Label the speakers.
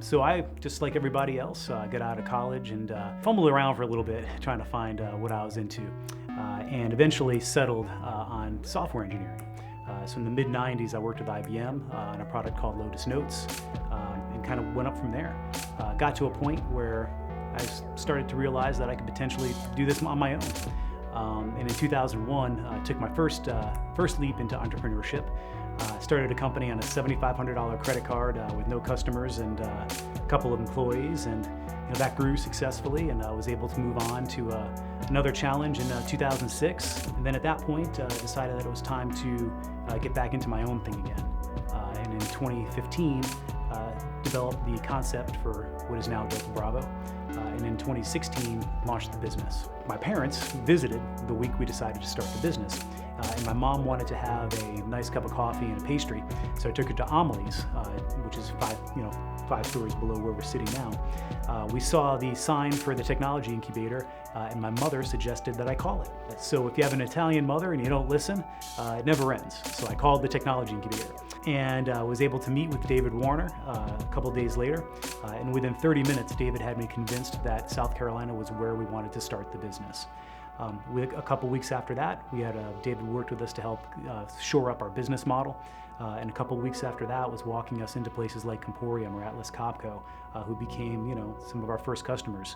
Speaker 1: So I, just like everybody else, got out of college and fumbled around for a little bit trying to find what I was into, and eventually settled on software engineering. So in the mid-90s, I worked with IBM on a product called Lotus Notes, and kind of went up from there. Got to a point where I started to realize that I could potentially do this on my own. And in 2001, took my first leap into entrepreneurship. Started a company on a $7,500 credit card with no customers and a couple of employees, and that grew successfully, and I was able to move on to another challenge in 2006. And then at that point, decided that it was time to get back into my own thing again. And in 2015, developed the concept for what is now Delta Bravo. And in 2016, launched the business. My parents visited the week we decided to start the business. And my mom wanted to have a nice cup of coffee and a pastry, so I took her to Amelie's, which is five stories below where we're sitting now. We saw the sign for the technology incubator, and my mother suggested that I call it. So if you have an Italian mother and you don't listen, it never ends. So I called the technology incubator, and was able to meet with David Warner a couple days later. And within 30 minutes, David had me convinced that South Carolina was where we wanted to start the business. A couple weeks after that, David worked with us to help shore up our business model. And a couple weeks after that was walking us into places like Comporium or Atlas Copco, who became, some of our first customers.